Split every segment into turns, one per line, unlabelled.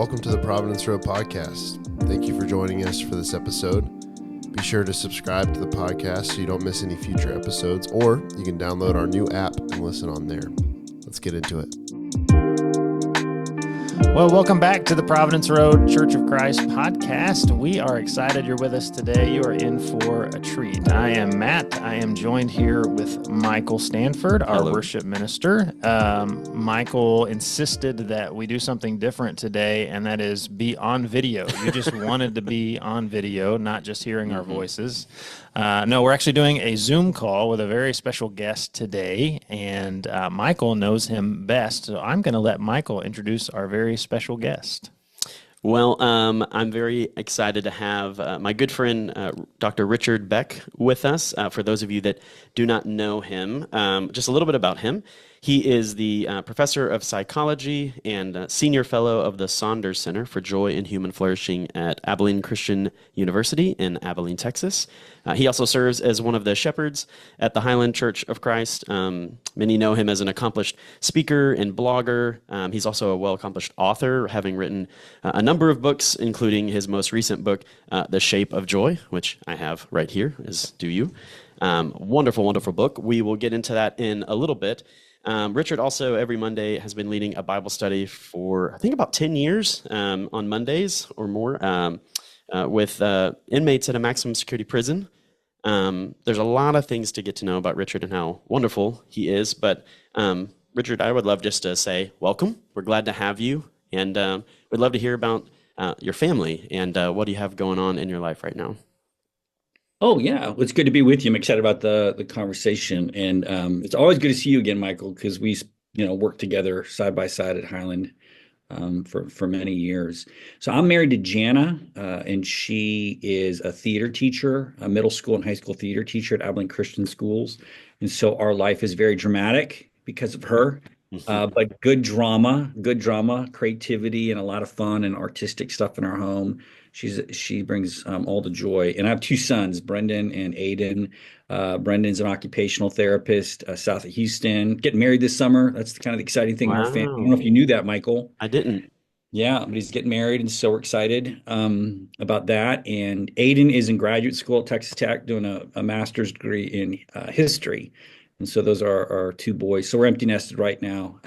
welcome to the Providence Road podcast. Thank you for joining us for this episode. Be sure to subscribe to the podcast so you don't miss any future episodes, or you can download our new app and listen on there. Let's get into it.
Well, welcome back to the Providence Road Church of Christ podcast. We are excited you're with us today. You are in for a treat. I am Matt. I am joined here with Michael Stanford, our
Hello.
worship minister. Michael insisted that we do something different today, and that is be on video. You just wanted to be on video, not just hearing our voices. No, we're actually doing a Zoom call with a very special guest today, and Michael knows him best, so I'm going to let Michael introduce our very special guest.
Well, I'm very excited to have my good friend, Dr. Richard Beck, with us. For those of you that do not know him, just a little bit about him. He is the professor of psychology and senior fellow of the Saunders Center for Joy and Human Flourishing at Abilene Christian University in Abilene, Texas. He also serves as one of the shepherds at the Highland Church of Christ. Many know him as an accomplished speaker and blogger. He's also a well-accomplished author, having written a number of books, including his most recent book, The Shape of Joy, which I have right here, as do you. Wonderful, wonderful book. We will get into that in a little bit. Richard also every Monday has been leading a Bible study for, I think, about 10 years on Mondays or more with inmates at a maximum security prison. There's a lot of things to get to know about Richard and how wonderful he is. But Richard, I would love just to say welcome. We're glad to have you. And we'd love to hear about your family and what do you have going on in your life right now.
Oh, yeah. Well, it's good to be with you. I'm excited about the conversation. And it's always good to see you again, Michael, because we worked together side by side at Highland for many years. So I'm married to Jana, and she is a theater teacher, a middle school and high school theater teacher at Abilene Christian Schools. And so our life is very dramatic because of her. But good drama, creativity, and a lot of fun and artistic stuff in our home. She brings all the joy. And I have two sons, Brendan and Aiden. Brendan's an occupational therapist south of Houston. Getting married this summer. That's the kind of exciting thing in our family. I don't know if you knew that, Michael.
I didn't.
Yeah, but he's getting married, and so we're excited about that. And Aiden is in graduate school at Texas Tech doing a master's degree in history. And so those are our two boys. So we're empty nested right now,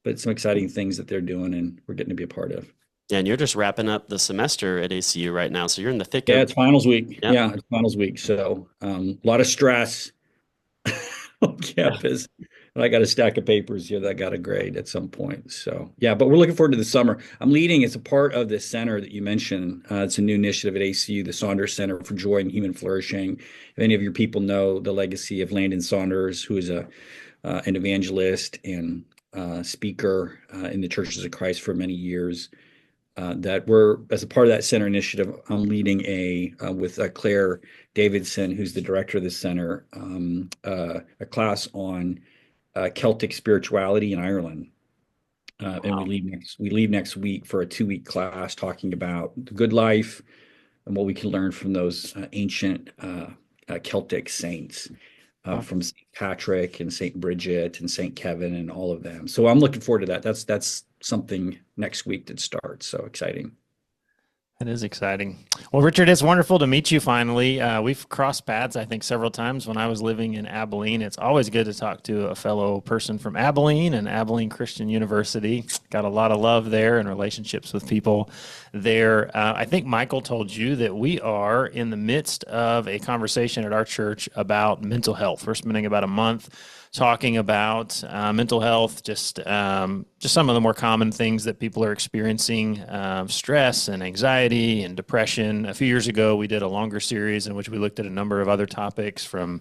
but some exciting things that they're doing and we're getting to be a part of.
Yeah, and you're just wrapping up the semester at ACU right now. So you're in the thick of
it. Yeah, it's finals week.
Yep.
Yeah, it's finals week. So a lot of stress on campus. And I got a stack of papers here that I got to grade at some point. So yeah, but we're looking forward to the summer. I'm leading as a part of the center that you mentioned. It's a new initiative at ACU, the Saunders Center for Joy and Human Flourishing. If any of your people know the legacy of Landon Saunders, who is an evangelist and speaker in the Churches of Christ for many years, that we're, as a part of that center initiative, I'm leading with Claire Davidson, who's the director of the center, a class on Celtic spirituality in Ireland.
Wow.
And we leave next week for a 2-week class talking about the good life and what we can learn from those ancient Celtic saints, from St. Patrick and St. Bridget and St. Kevin and all of them. So I'm looking forward to that. That's something next week that starts. So exciting.
That is exciting. Well, Richard, it's wonderful to meet you finally. We've crossed paths, I think, several times when I was living in Abilene. It's always good to talk to a fellow person from Abilene and Abilene Christian University. Got a lot of love there and relationships with people there. I think Michael told you that we are in the midst of a conversation at our church about mental health. We're spending about a month talking about mental health, just some of the more common things that people are experiencing, stress and anxiety and depression. A few years ago, we did a longer series in which we looked at a number of other topics from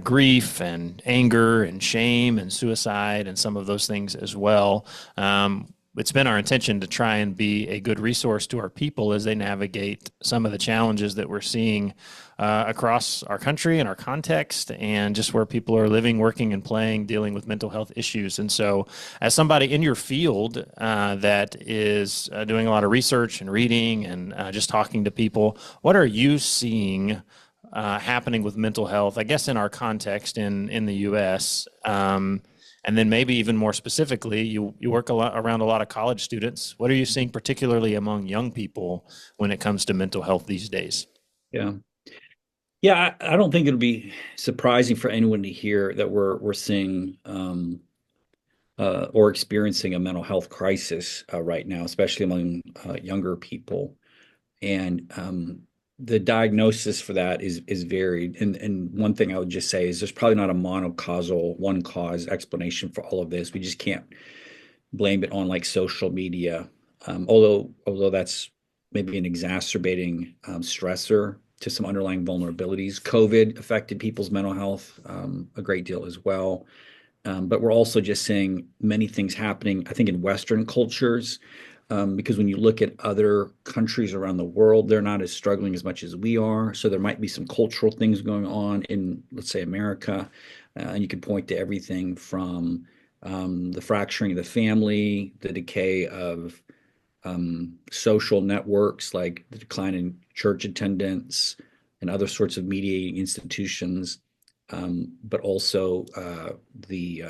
grief and anger and shame and suicide and some of those things as well. It's been our intention to try and be a good resource to our people as they navigate some of the challenges that we're seeing across our country and our context and just where people are living, working, and playing, dealing with mental health issues. And so as somebody in your field that is doing a lot of research and reading and just talking to people, what are you seeing happening with mental health, I guess, in our context in the U.S., And then maybe even more specifically, you work a lot around a lot of college students. What are you seeing particularly among young people when it comes to mental health these days?
Yeah. Yeah, I don't think it'll be surprising for anyone to hear that we're seeing or experiencing a mental health crisis right now, especially among younger people. And the diagnosis for that is varied. And one thing I would just say is there's probably not a monocausal, one cause explanation for all of this. We just can't blame it on like social media, although that's maybe an exacerbating stressor to some underlying vulnerabilities. COVID affected people's mental health a great deal as well. But we're also just seeing many things happening, I think, in Western cultures, because when you look at other countries around the world, they're not as struggling as much as we are. So there might be some cultural things going on in, let's say, America. And you can point to everything from the fracturing of the family, the decay of social networks like the decline in church attendance and other sorts of mediating institutions, but also the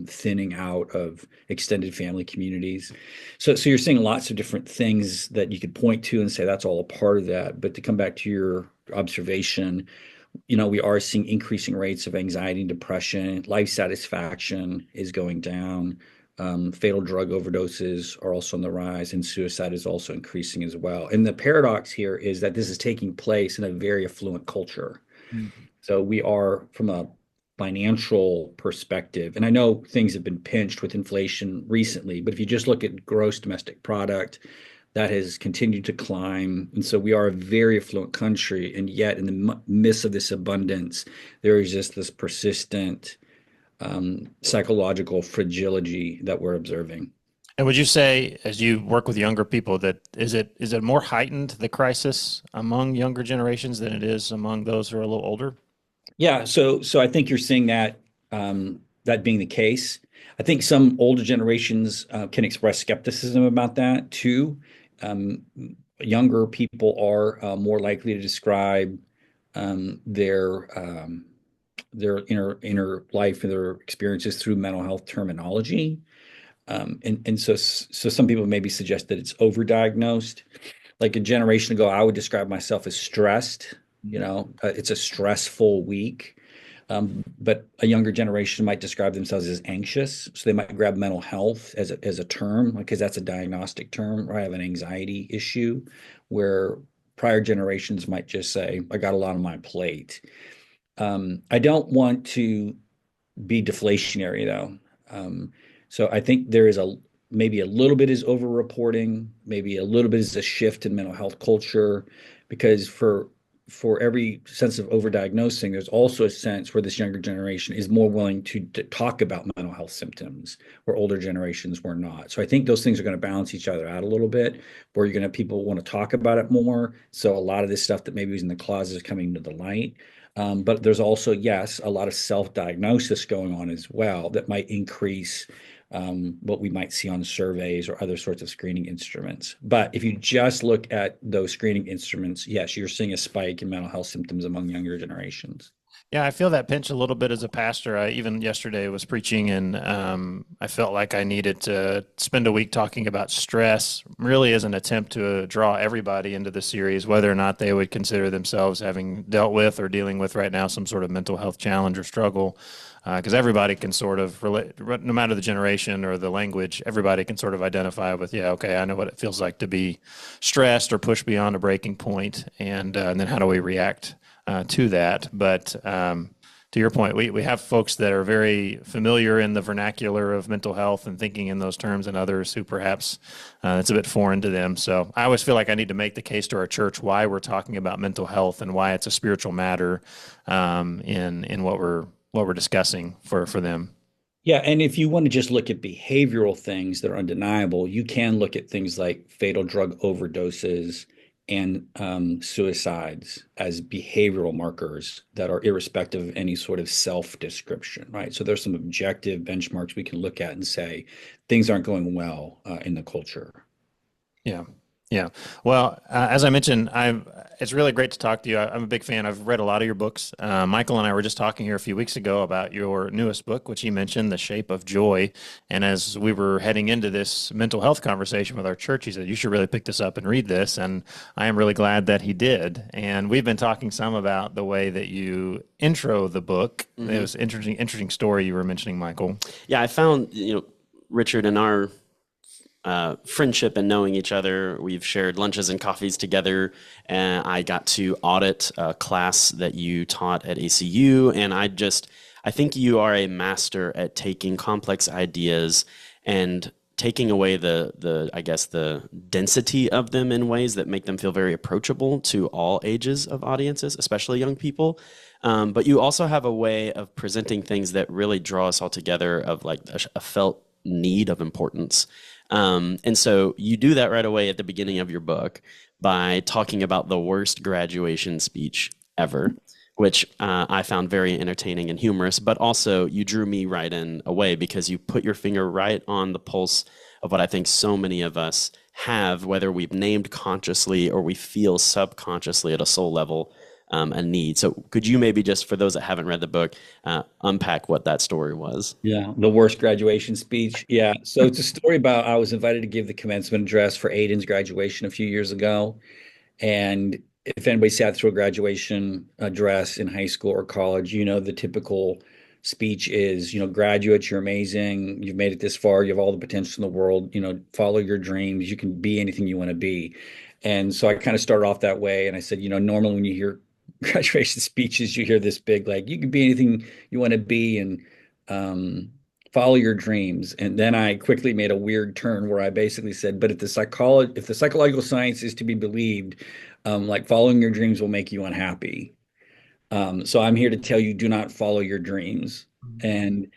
thinning out of extended family communities. So you're seeing lots of different things that you could point to and say that's all a part of that. But to come back to your observation, we are seeing increasing rates of anxiety and depression. Life satisfaction is going down. Fatal drug overdoses are also on the rise, and suicide is also increasing as well. And the paradox here is that this is taking place in a very affluent culture.
Mm-hmm.
So we are, from a financial perspective, and I know things have been pinched with inflation recently, but if you just look at gross domestic product, that has continued to climb. And so we are a very affluent country. And yet, in the midst of this abundance, there is just this persistent psychological fragility that we're observing.
And would you say, as you work with younger people, that is it more heightened, the crisis among younger generations than it is among those who are a little older?
Yeah, so I think you're seeing that that being the case. I think some older generations can express skepticism about that too. Um, Younger people are more likely to describe their inner life and their experiences through mental health terminology. And so some people maybe suggest that it's overdiagnosed. Like a generation ago, I would describe myself as stressed. It's a stressful week. But a younger generation might describe themselves as anxious. So they might grab mental health as a term, because that's a diagnostic term, or I have an anxiety issue, where prior generations might just say, I got a lot on my plate. I don't want to be deflationary though. So I think there is maybe a little bit is over-reporting, maybe a little bit is a shift in mental health culture, because for every sense of overdiagnosing, there's also a sense where this younger generation is more willing to talk about mental health symptoms, where older generations were not. So I think those things are going to balance each other out a little bit, where you're going to have people want to talk about it more. So a lot of this stuff that maybe was in the closet is coming to the light. But there's also, yes, a lot of self-diagnosis going on as well that might increase what we might see on surveys or other sorts of screening instruments. But if you just look at those screening instruments, yes, you're seeing a spike in mental health symptoms among younger generations.
Yeah, I feel that pinch a little bit as a pastor. I even yesterday was preaching, and I felt like I needed to spend a week talking about stress, really as an attempt to draw everybody into the series, whether or not they would consider themselves having dealt with or dealing with right now some sort of mental health challenge or struggle. Because everybody can sort of relate, no matter the generation or the language, everybody can sort of identify with, yeah, okay, I know what it feels like to be stressed or pushed beyond a breaking point, and then how do we react to that? But to your point, we have folks that are very familiar in the vernacular of mental health and thinking in those terms, and others who perhaps it's a bit foreign to them. So I always feel like I need to make the case to our church why we're talking about mental health and why it's a spiritual matter in what we're discussing for them.
Yeah, and if you want to just look at behavioral things that are undeniable, you can look at things like fatal drug overdoses and suicides as behavioral markers that are irrespective of any sort of self-description, right? So there's some objective benchmarks we can look at and say things aren't going well in the culture.
Yeah. Yeah. Well, as I mentioned, it's really great to talk to you. I'm a big fan. I've read a lot of your books. Michael and I were just talking here a few weeks ago about your newest book, which he mentioned, The Shape of Joy. And as we were heading into this mental health conversation with our church, he said, you should really pick this up and read this. And I am really glad that he did. And we've been talking some about the way that you intro the book. Mm-hmm. It was interesting story you were mentioning, Michael.
Yeah, I found, Richard, in our friendship and knowing each other, we've shared lunches and coffees together, and I got to audit a class that you taught at ACU, and I think you are a master at taking complex ideas and taking away the density of them in ways that make them feel very approachable to all ages of audiences, especially young people. But you also have a way of presenting things that really draw us all together, of like a felt need of importance. And so you do that right away at the beginning of your book by talking about the worst graduation speech ever, which I found very entertaining and humorous, but also you drew me right in away because you put your finger right on the pulse of what I think so many of us have, whether we've named consciously or we feel subconsciously at a soul level, a need. So could you maybe just, for those that haven't read the book, unpack what that story was?
Yeah, the worst graduation speech. Yeah, so it's a story about, I was invited to give the commencement address for Aiden's graduation a few years ago. And if anybody sat through a graduation address in high school or college, the typical speech is, graduates, you're amazing. You've made it this far. You have all the potential in the world. Follow your dreams. You can be anything you want to be. And so I kind of started off that way. And I said, normally when you hear graduation speeches, you hear this big, like, you can be anything you want to be, and follow your dreams. And then I quickly made a weird turn where I basically said, but if the psychological science is to be believed, like, following your dreams will make you unhappy. So I'm here to tell you, do not follow your dreams. And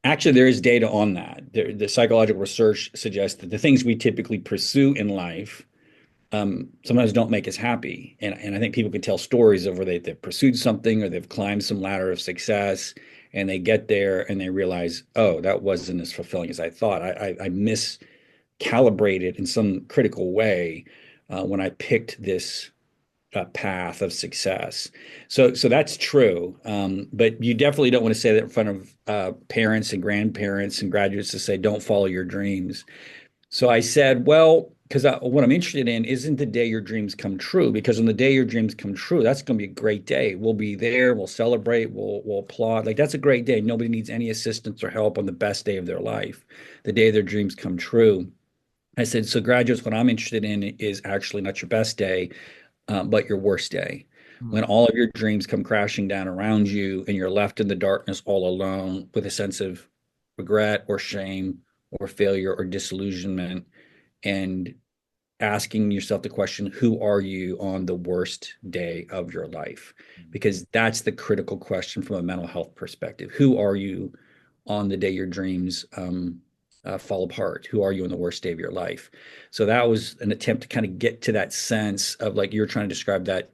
actually, there is data on that. The psychological research suggests that the things we typically pursue in life sometimes don't make us happy. And I think people can tell stories of where they've pursued something or they've climbed some ladder of success, and they get there and they realize, oh, that wasn't as fulfilling as I thought. I miscalibrated in some critical way when I picked this path of success. So that's true. But you definitely don't want to say that in front of parents and grandparents and graduates, to say, don't follow your dreams. So I said, well, because what I'm interested in isn't the day your dreams come true, because on the day your dreams come true, that's going to be a great day. We'll be there, we'll celebrate, we'll applaud. Like, that's a great day. Nobody needs any assistance or help on the best day of their life, the day their dreams come true. I said, so graduates, what I'm interested in is actually not your best day, but your worst day. When all of your dreams come crashing down around you and you're left in the darkness all alone with a sense of regret or shame or failure or disillusionment, and asking yourself the question, who are you on the worst day of your life? Because that's the critical question from a mental health perspective. Who are you on the day your dreams fall apart? Who are you on the worst day of your life? So that was an attempt to kind of get to that sense of, like you're trying to describe, that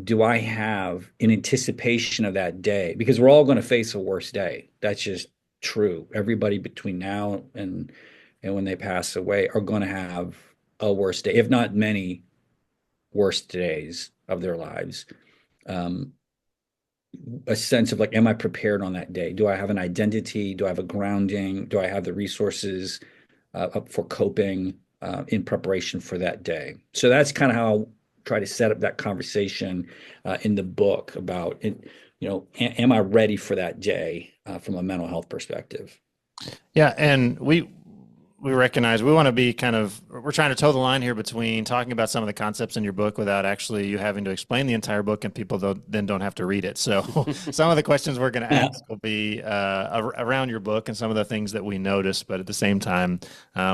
do I have, in anticipation of that day, because we're all going to face a worse day. That's just true. Everybody between now and when they pass away are going to have a worse day, if not many worst days of their lives. A sense of, like, am I prepared on that day? Do I have an identity? Do I have a grounding? Do I have the resources for coping in preparation for that day? So that's kind of how I try to set up that conversation in the book about, am I ready for that day from a mental health perspective?
Yeah, and we recognize we want to be we're trying to toe the line here between talking about some of the concepts in your book without actually you having to explain the entire book, and people then don't have to read it. So some of the questions we're going to ask will be around your book and some of the things that we noticed, but at the same time,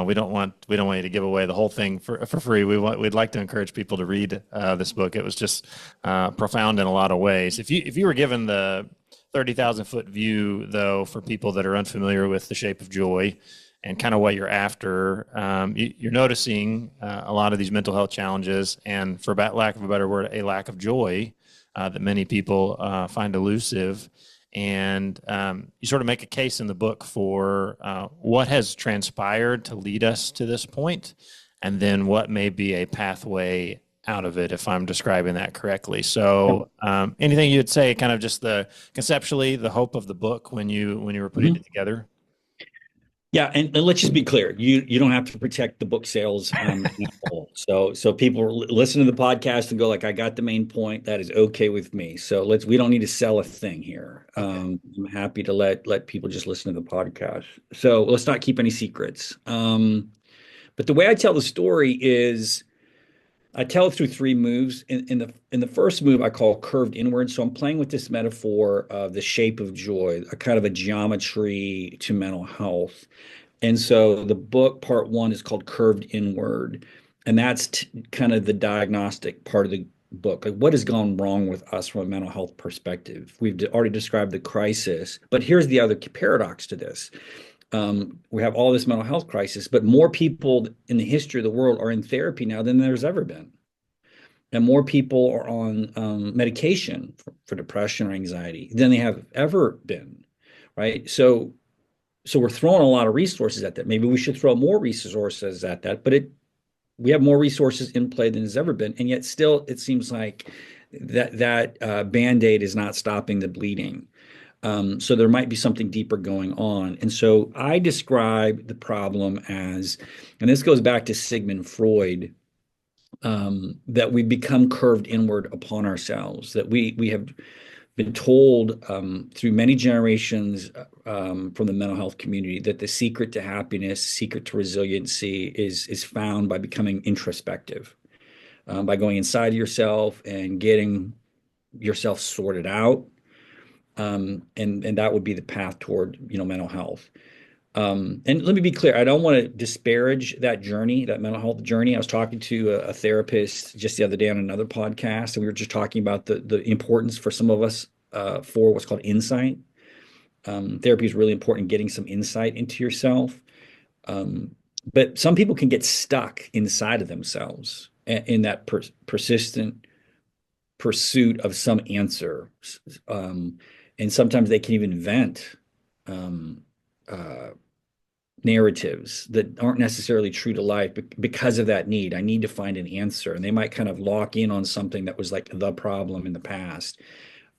we don't want you to give away the whole thing for free. We'd like to encourage people to read this book. It was just profound in a lot of ways. If you were given the 30,000 foot view, though, for people that are unfamiliar with The Shape of Joy and kind of what you're after, you're noticing a lot of these mental health challenges, and for lack of a better word, a lack of joy that many people find elusive. And you sort of make a case in the book for what has transpired to lead us to this point, and then what may be a pathway out of it, if I'm describing that correctly. So, anything you'd say, kind of just the conceptually, the hope of the book when you were putting it together?
Yeah, and let's just be clear. You don't have to protect the book sales at all. So people listen to the podcast and go like, I got the main point. That is okay with me. So we don't need to sell a thing here. I'm happy to let people just listen to the podcast. So let's not keep any secrets. But the way I tell the story is I tell it through three moves. In the first move, I call curved inward. So I'm playing with this metaphor of the shape of joy, a kind of a geometry to mental health. And so the book part one is called Curved Inward, and that's kind of the diagnostic part of the book. Like, what has gone wrong with us from a mental health perspective? We've already described the crisis, but here's the other paradox to this. We have all this mental health crisis, but more people in the history of the world are in therapy now than there's ever been. And more people are on medication for depression or anxiety than they have ever been, right? So we're throwing a lot of resources at that. Maybe we should throw more resources at that, but we have more resources in play than has ever been. And yet still, it seems like that Band-Aid is not stopping the bleeding. So there might be something deeper going on. And so I describe the problem as, and this goes back to Sigmund Freud, that we become curved inward upon ourselves, that we have been told through many generations from the mental health community that the secret to happiness, secret to resiliency is found by becoming introspective, by going inside of yourself and getting yourself sorted out. And that would be the path toward, mental health. And let me be clear, I don't want to disparage that journey, that mental health journey. I was talking to a therapist just the other day on another podcast, and we were just talking about the importance for some of us for what's called insight. Therapy is really important in getting some insight into yourself. But some people can get stuck inside of themselves in that persistent pursuit of some answer. And sometimes they can even invent narratives that aren't necessarily true to life because of that need. I need to find an answer. And they might kind of lock in on something that was like the problem in the past,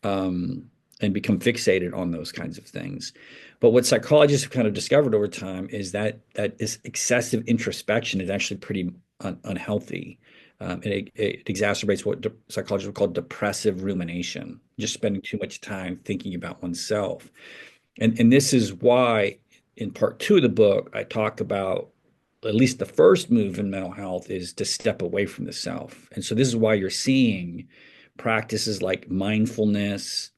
and become fixated on those kinds of things. But what psychologists have kind of discovered over time is that this excessive introspection is actually pretty unhealthy. It exacerbates what psychologists would call depressive rumination, just spending too much time thinking about oneself. And this is why in part two of the book, I talk about at least the first move in mental health is to step away from the self. And so this is why you're seeing practices like mindfulness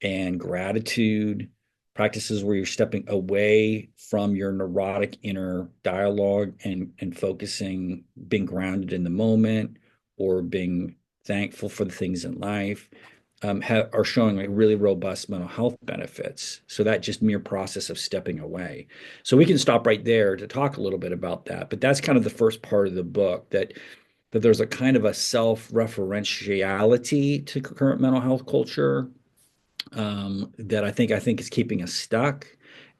and gratitude, practices where you're stepping away from your neurotic inner dialogue and focusing, being grounded in the moment, or being thankful for the things in life, are showing like really robust mental health benefits. So that just mere process of stepping away. So we can stop right there to talk a little bit about that. But that's kind of the first part of the book, that there's a kind of a self-referentiality to current mental health culture, that I think is keeping us stuck.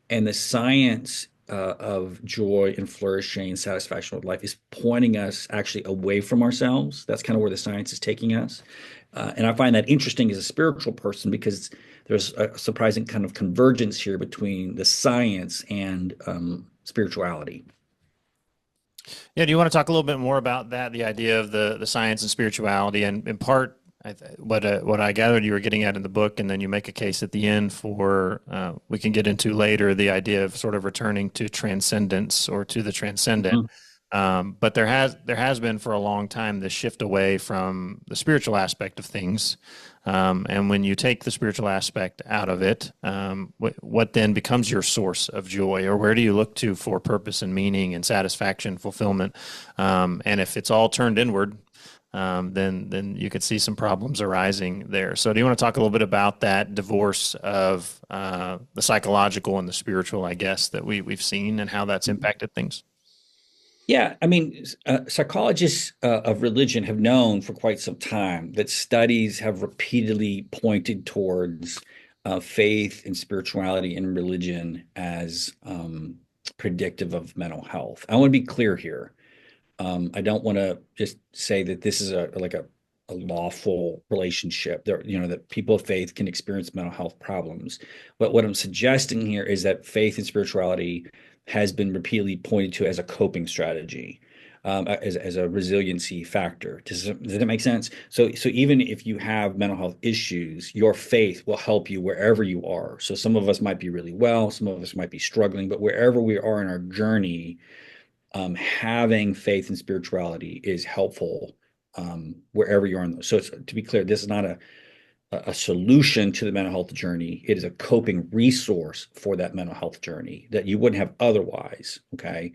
And the science of joy and flourishing and satisfaction with life is pointing us actually away from ourselves. That's kind of where the science is taking us. And I find that interesting as a spiritual person, because there's a surprising kind of convergence here between the science and spirituality.
Yeah, do you want to talk a little bit more about that, the idea of the science and spirituality, and in part, what I gathered you were getting at in the book, and then you make a case at the end for we can get into later the idea of sort of returning to transcendence or to the transcendent.
Mm-hmm.
But there has been for a long time this shift away from the spiritual aspect of things, and when you take the spiritual aspect out of it, what then becomes your source of joy, or where do you look to for purpose and meaning and satisfaction, fulfillment? And if it's all turned inward, then you could see some problems arising there. So do you want to talk a little bit about that divorce of the psychological and the spiritual, I guess, that we've seen and how that's impacted things?
Yeah, I mean, psychologists of religion have known for quite some time that studies have repeatedly pointed towards faith and spirituality and religion as predictive of mental health. I want to be clear here. I don't want to just say that this is a lawful relationship there, that people of faith can experience mental health problems. But what I'm suggesting here is that faith and spirituality has been repeatedly pointed to as a coping strategy, as a resiliency factor. Does that make sense? So even if you have mental health issues, your faith will help you wherever you are. So some of us might be really well, some of us might be struggling, but wherever we are in our journey, having faith and spirituality is helpful wherever you're on. So to be clear, this is not a solution to the mental health journey. It is a coping resource for that mental health journey that you wouldn't have otherwise. Okay.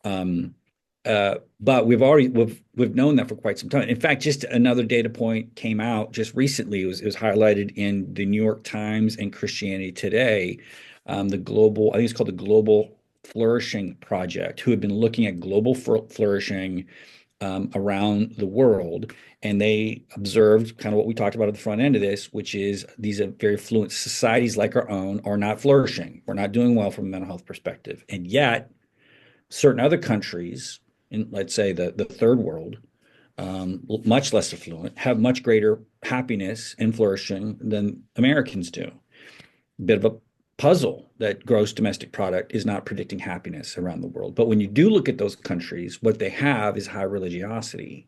But we've known that for quite some time. In fact, just another data point came out just recently. It was highlighted in the New York Times and Christianity Today. I think it's called the Global Flourishing Project, who have been looking at global flourishing around the world. And they observed kind of what we talked about at the front end of this, which is these very affluent societies like our own are not flourishing. We're not doing well from a mental health perspective. And yet, certain other countries, in let's say the third world, much less affluent, have much greater happiness and flourishing than Americans do. A bit of a puzzle that gross domestic product is not predicting happiness around the world. But when you do look at those countries, what they have is high religiosity.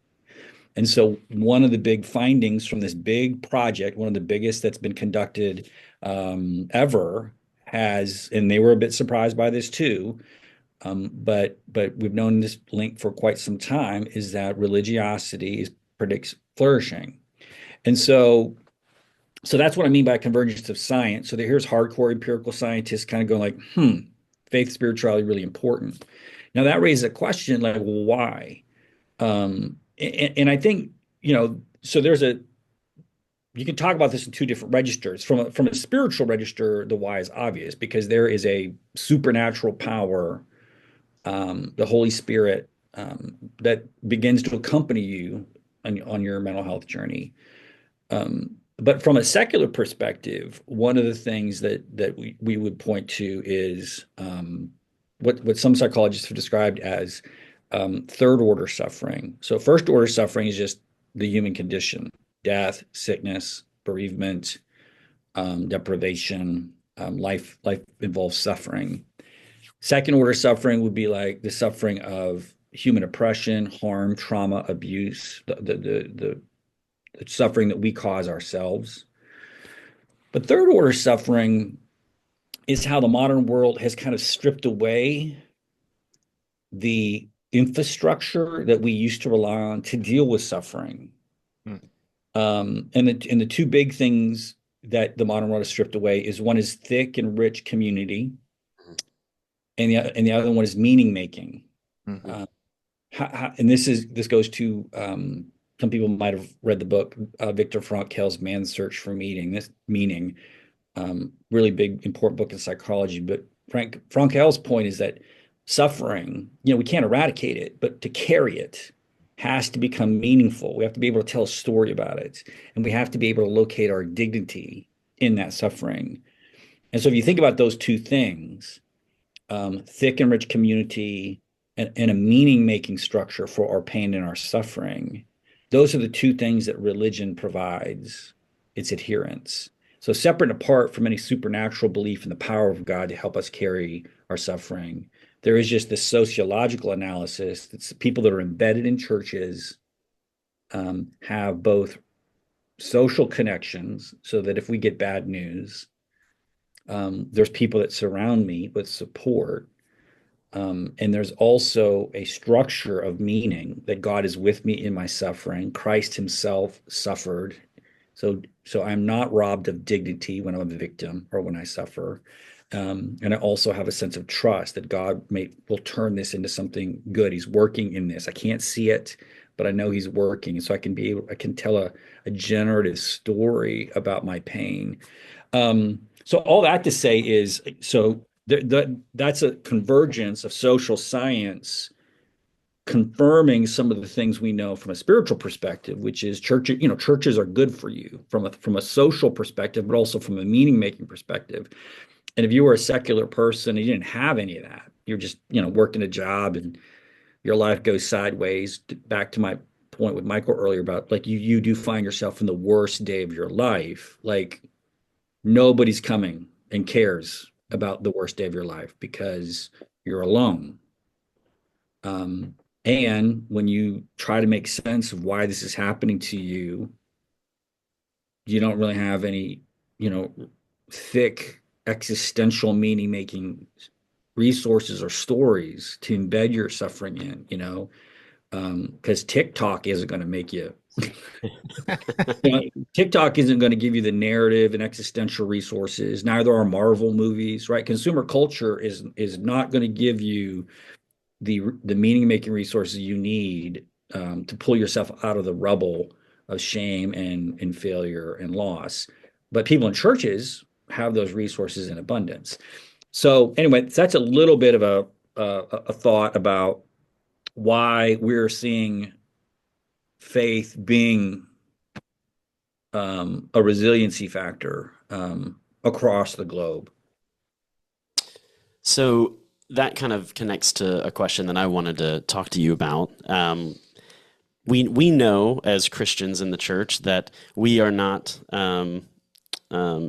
And so one of the big findings from this big project, one of the biggest that's been conducted ever, and they were a bit surprised by this too, but we've known this link for quite some time, is that religiosity predicts flourishing. And so that's what I mean by convergence of science. So here's hardcore empirical scientists kind of going like, faith, spirituality, really important. Now that raises a question like, well, why? And I think, so you can talk about this in two different registers. From a spiritual register, the why is obvious because there is a supernatural power, the Holy Spirit, that begins to accompany you on your mental health journey. But from a secular perspective, one of the things that we would point to is what some psychologists have described as third order suffering. So first order suffering is just the human condition: death, sickness, bereavement, deprivation. Life involves suffering. Second order suffering would be like the suffering of human oppression, harm, trauma, abuse, the suffering that we cause ourselves. But third order suffering is how the modern world has kind of stripped away the infrastructure that we used to rely on to deal with suffering. And the two big things that the modern world has stripped away is one is thick and rich community, and the other one is meaning making. And this goes to some people might have read the book Viktor Frankl's Man's Search for Meaning. Really big important book in psychology. But Frankl's point is that suffering, we can't eradicate it, but to carry it has to become meaningful. We have to be able to tell a story about it, and we have to be able to locate our dignity in that suffering. And so if you think about those two things, thick and rich community and a meaning-making structure for our pain and our suffering, those are the two things that religion provides its adherents. So separate and apart from any supernatural belief in the power of God to help us carry our suffering, there is just this sociological analysis that people that are embedded in churches have both social connections, so that if we get bad news, there's people that surround me with support. And there's also a structure of meaning that God is with me in my suffering. Christ himself suffered. So I'm not robbed of dignity when I'm a victim or when I suffer. And I also have a sense of trust that God will turn this into something good. He's working in this. I can't see it, but I know he's working. So I can tell a generative story about my pain. So all that to say is, that's a convergence of social science confirming some of the things we know from a spiritual perspective, which is churches are good for you from a social perspective, but also from a meaning-making perspective. And if you were a secular person and you didn't have any of that, you're just, worked in a job and your life goes sideways. Back to my point with Michael earlier about like you do find yourself in the worst day of your life, like nobody's coming and cares about the worst day of your life because you're alone. Um, and when you try to make sense of why this is happening to you, you don't really have any, you know, thick existential meaning making resources or stories to embed your suffering in, because TikTok isn't going to make you, TikTok isn't going to give you the narrative and existential resources. Neither are Marvel movies, right? Consumer culture is not going to give you the meaning making resources you need to pull yourself out of the rubble of shame and failure and loss. But people in churches have those resources in abundance. So anyway, that's a little bit of a thought about why we're seeing faith being a resiliency factor across the globe.
So that kind of connects to a question that I wanted to talk to you about. We know as Christians in the church that we are not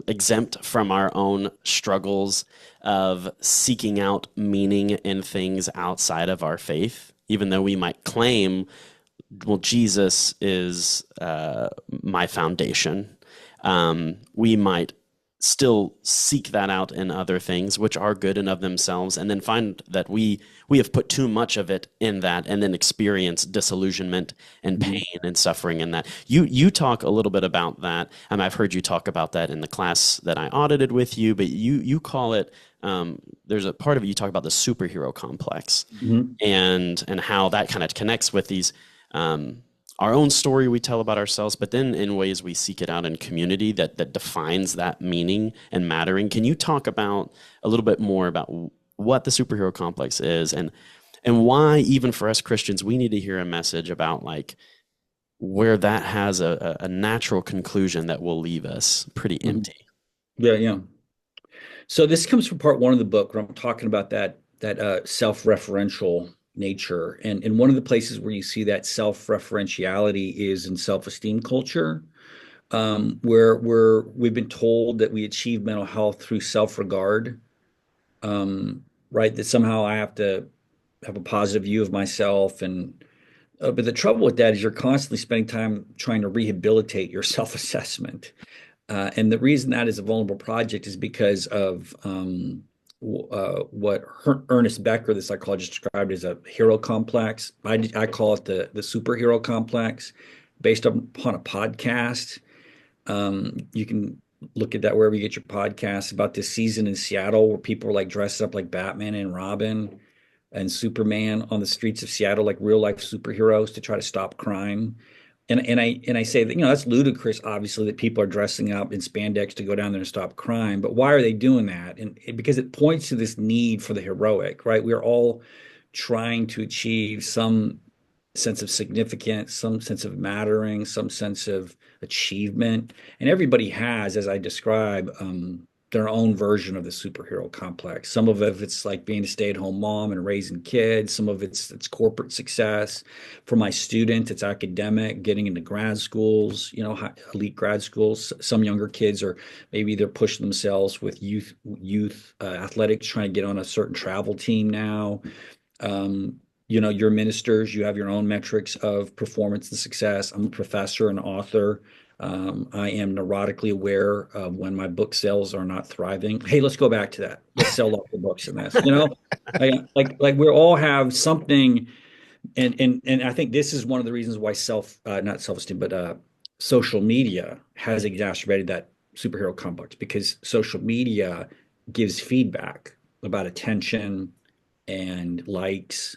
exempt from our own struggles of seeking out meaning in things outside of our faith, even though we might claim, well, Jesus is my foundation. We might still seek that out in other things, which are good in of themselves, and then find that we have put too much of it in that, and then experience disillusionment and pain and suffering in that. You talk a little bit about that, and I've heard you talk about that in the class that I audited with you, but you call it, there's a part of it you talk about the superhero complex, and how that kind of connects with these our own story we tell about ourselves, but then in ways we seek it out in community that defines that meaning and mattering. Can you talk about a little bit more about what the superhero complex is, and why even for us Christians we need to hear a message about like where that has a natural conclusion that will leave us pretty empty?
Yeah. So this comes from part one of the book where I'm talking about that self-referential nature. And one of the places where you see that self-referentiality is in self-esteem culture, where we've been told that we achieve mental health through self-regard, right? That somehow I have to have a positive view of myself. And but the trouble with that is you're constantly spending time trying to rehabilitate your self-assessment. And the reason that is a vulnerable project is because of what Ernest Becker, the psychologist, described as a hero complex. I call it the superhero complex, based upon a podcast. You can look at that wherever you get your podcasts, about this season in Seattle where people are like dressed up like Batman and Robin and Superman on the streets of Seattle, like real life superheroes to try to stop crime. And I say that, that's ludicrous, obviously, that people are dressing up in spandex to go down there and stop crime. But why are they doing that? And because it points to this need for the heroic, right? We're all trying to achieve some sense of significance, some sense of mattering, some sense of achievement. And everybody has, as I describe, their own version of the superhero complex. Some of it's like being a stay-at-home mom and raising kids. Some of it's corporate success. For my students, it's academic, getting into grad schools, elite grad schools. Some younger kids are maybe they're pushing themselves with youth athletics, trying to get on a certain travel team now. You're ministers, you have your own metrics of performance and success. I'm a professor and author. I am neurotically aware of when my book sales are not thriving. Hey, let's go back to that. Let's sell lots of books in this. Like we all have something, and I think this is one of the reasons why not self-esteem, but social media has exacerbated that superhero complex, because social media gives feedback about attention and likes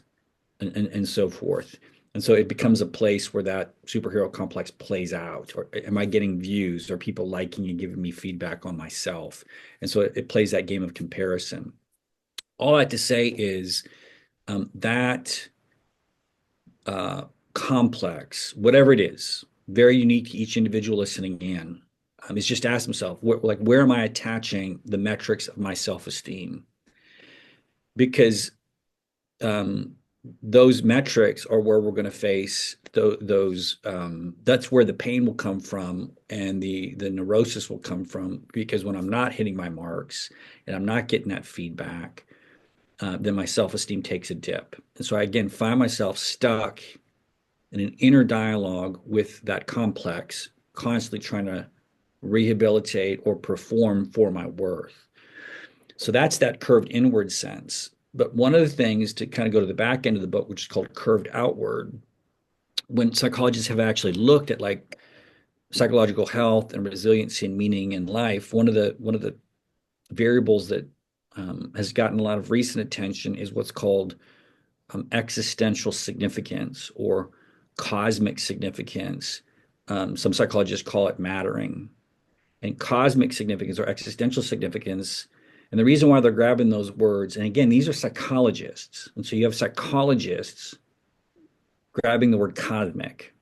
and so forth. And so it becomes a place where that superhero complex plays out. Or am I getting views? Are people liking and giving me feedback on myself? And so it plays that game of comparison. All I have to say is that complex, whatever it is, very unique to each individual listening in, is just ask themselves, where am I attaching the metrics of my self-esteem? Because those metrics are where we're going to face those. That's where the pain will come from, and the neurosis will come from, because when I'm not hitting my marks and I'm not getting that feedback, then my self-esteem takes a dip. And so I again find myself stuck in an inner dialogue with that complex, constantly trying to rehabilitate or perform for my worth. So that's that curved inward sense. But one of the things, to kind of go to the back end of the book, which is called curved outward, when psychologists have actually looked at like psychological health and resiliency and meaning in life, one of the variables that has gotten a lot of recent attention is what's called existential significance or cosmic significance. Some psychologists call it mattering. And cosmic significance or existential significance. And the reason why they're grabbing those words, and again, these are psychologists. And so you have psychologists grabbing the word cosmic,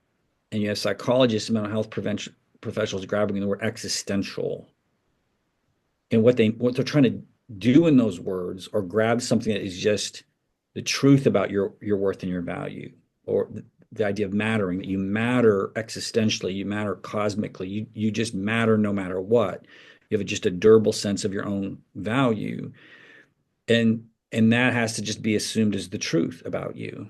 and you have psychologists and mental health prevention professionals grabbing the word existential. And what they're trying to do in those words are grab something that is just the truth about your worth and your value, or the idea of mattering, that you matter existentially, you matter cosmically, you just matter no matter what. You have just a durable sense of your own value. And that has to just be assumed as the truth about you.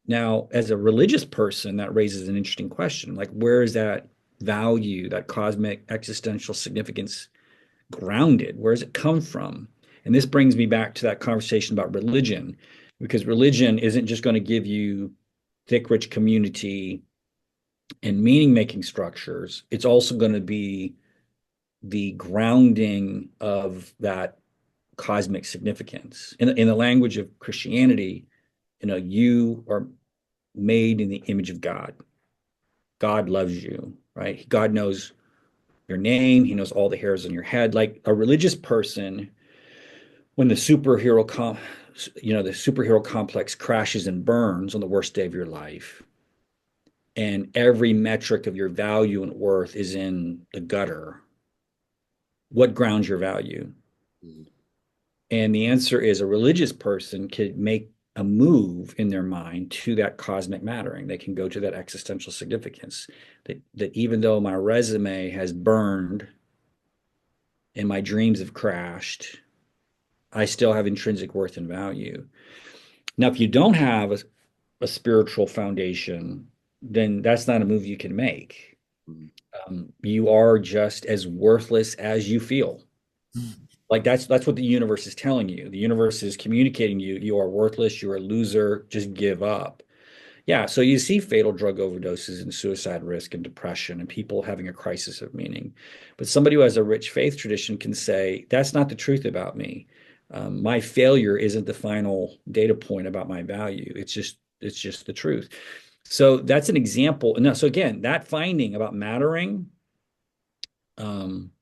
Now, as a religious person, that raises an interesting question. Like, where is that value, that cosmic existential significance grounded? Where does it come from? And this brings me back to that conversation about religion, because religion isn't just going to give you thick, rich community and meaning-making structures. It's also going to be the grounding of that cosmic significance. In the language of Christianity, you are made in the image of God. God loves you, right? God knows your name. He knows all the hairs on your head. Like a religious person, when the superhero complex crashes and burns on the worst day of your life, and every metric of your value and worth is in the gutter, what grounds your value? Mm-hmm. And the answer is, a religious person could make a move in their mind to that cosmic mattering. They can go to that existential significance, that even though my resume has burned and my dreams have crashed, I still have intrinsic worth and value. Now, if you don't have a spiritual foundation, then that's not a move you can make. You are just as worthless as you feel. Like that's what the universe is telling you. The universe is communicating you are worthless, you're a loser, just give up. Yeah, so you see fatal drug overdoses and suicide risk and depression and people having a crisis of meaning. But somebody who has a rich faith tradition can say, that's not the truth about me. My failure isn't the final data point about my value. It's just the truth. So that's an example. No, so again, that finding about mattering,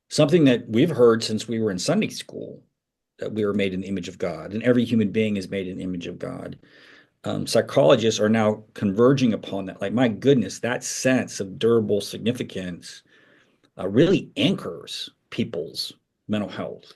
something that we've heard since we were in Sunday school, that we were made in the image of God, and every human being is made in the image of God. Psychologists are now converging upon that. Like, my goodness, that sense of durable significance really anchors people's mental health.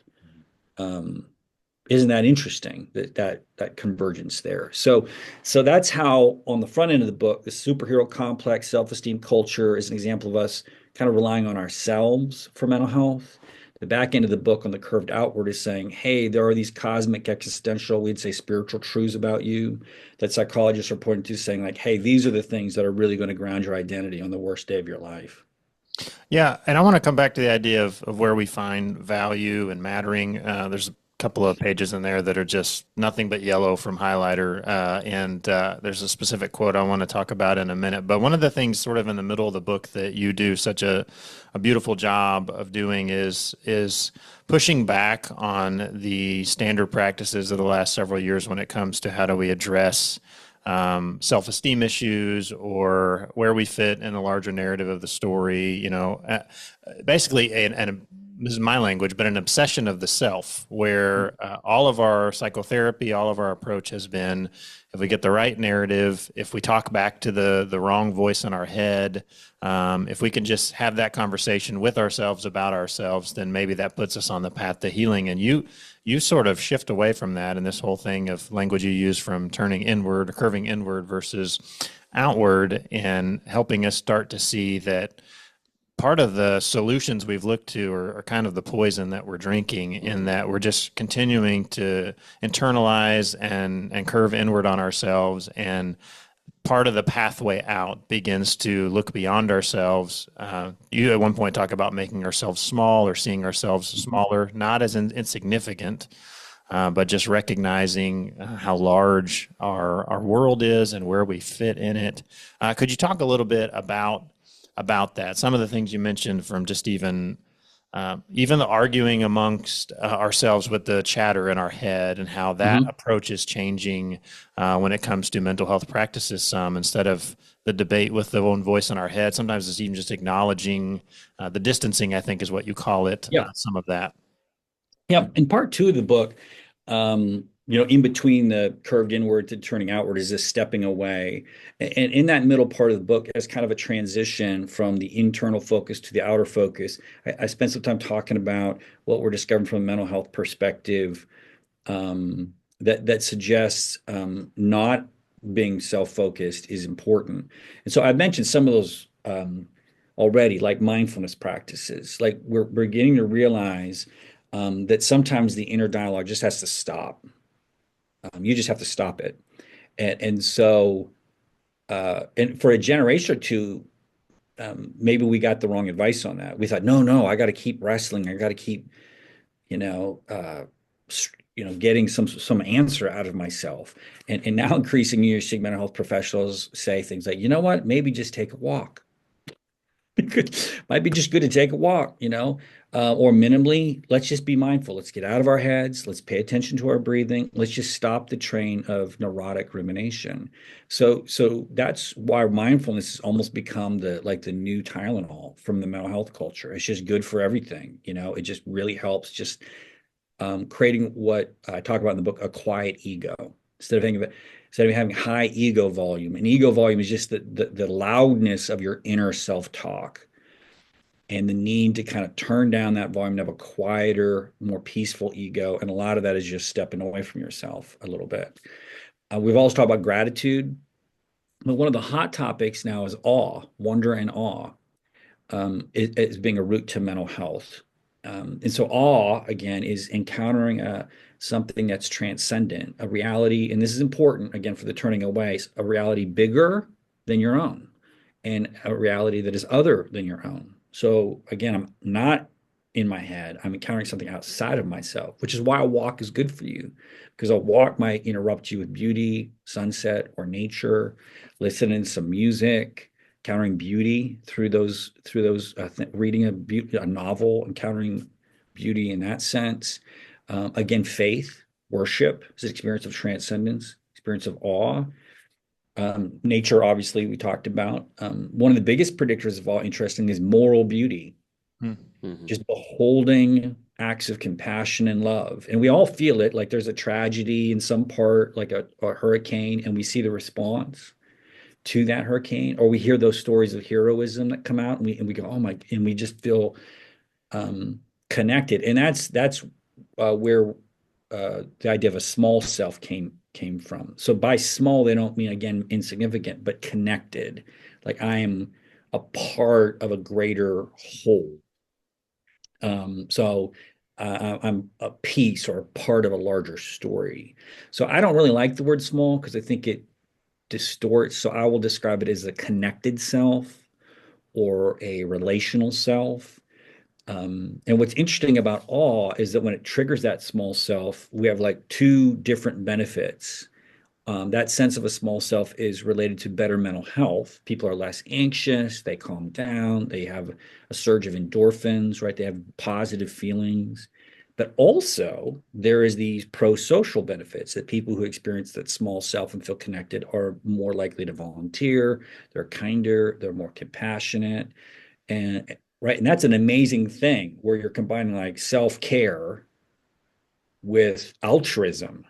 Isn't that interesting, that convergence there? So that's how, on the front end of the book, the superhero complex self-esteem culture is an example of us kind of relying on ourselves for mental health. The back end of the book, on the curved outward, is saying, hey, there are these cosmic, existential, we'd say spiritual truths about you that psychologists are pointing to, saying like, hey, these are the things that are really going to ground your identity on the worst day of your life.
Yeah, and I want to come back to the idea of where we find value and mattering. There's a couple of pages in there that are just nothing but yellow from highlighter, and there's a specific quote I want to talk about in a minute. But one of the things sort of in the middle of the book that you do such a beautiful job of doing is pushing back on the standard practices of the last several years when it comes to how do we address self-esteem issues or where we fit in a larger narrative of the story, basically, and this is my language, but an obsession of the self, where all of our psychotherapy, all of our approach has been, if we get the right narrative, if we talk back to the wrong voice in our head, if we can just have that conversation with ourselves about ourselves, then maybe that puts us on the path to healing. And you sort of shift away from that, and this whole thing of language you use from turning inward, curving inward versus outward, and helping us start to see that part of the solutions we've looked to are kind of the poison that we're drinking, in that we're just continuing to internalize and curve inward on ourselves. And part of the pathway out begins to look beyond ourselves. You at one point talk about making ourselves small or seeing ourselves smaller, not as insignificant, but just recognizing how large our world is and where we fit in it. Could you talk a little bit about that? Some of the things you mentioned, from just even the arguing amongst ourselves with the chatter in our head, and how that approach is changing when it comes to mental health practices. Some, instead of the debate with the own voice in our head, sometimes it's even just acknowledging the distancing, I think is what you call it.
Yeah.
Some of that.
Yeah. In part two of the book, in between the curved inward to turning outward is this stepping away. And in that middle part of the book, as kind of a transition from the internal focus to the outer focus, I spent some time talking about what we're discovering from a mental health perspective, that suggests not being self-focused is important. And so I mentioned some of those already, like mindfulness practices. Like we're beginning to realize that sometimes the inner dialogue just has to stop. You just have to stop it. And so, and for a generation or two, maybe we got the wrong advice on that. We thought, no, I got to keep wrestling. I got to keep, getting some answer out of myself. And now increasingly, you're seeing mental health professionals say things like, you know what, maybe just take a walk. Might be just good to take a walk, or minimally, let's just be mindful. Let's get out of our heads. Let's pay attention to our breathing. Let's just stop the train of neurotic rumination. So that's why mindfulness has almost become the new Tylenol from the mental health culture. It's just good for everything. It just really helps just creating what I talk about in the book, a quiet ego. Instead of having high ego volume. And ego volume is just the loudness of your inner self-talk, and the need to kind of turn down that volume to have a quieter, more peaceful ego. And a lot of that is just stepping away from yourself a little bit. We've always talked about gratitude, but one of the hot topics now is awe, wonder and awe, is being a route to mental health. And so awe, again, is encountering something that's transcendent, a reality, and this is important, again, for the turning away, a reality bigger than your own, and a reality that is other than your own. So again, I'm not in my head. I'm encountering something outside of myself, which is why a walk is good for you, because a walk might interrupt you with beauty, sunset, or nature, listening to some music, encountering beauty through those reading a novel, encountering beauty in that sense. Again, faith, worship is an experience of transcendence, experience of awe. Nature, obviously, we talked about. One of the biggest predictors of awe, interesting, is moral beauty. Mm-hmm. Just beholding acts of compassion and love. And we all feel it, like there's a tragedy in some part, like a hurricane, and we see the response to that hurricane, or we hear those stories of heroism that come out, and we go, oh my, and we just feel connected. And that's where the idea of a small self came from. So by small, they don't mean, again, insignificant, but connected. Like I am a part of a greater whole. So I'm a piece or a part of a larger story. So I don't really like the word small because I think it distorts. So I will describe it as a connected self or a relational self. And what's interesting about awe is that when it triggers that small self, we have like two different benefits. That sense of a small self is related to better mental health. People are less anxious, they calm down, they have a surge of endorphins, right? They have positive feelings. But also, there is these pro-social benefits that people who experience that small self and feel connected are more likely to volunteer, they're kinder, they're more compassionate. And right? And that's an amazing thing where you're combining like self-care with altruism.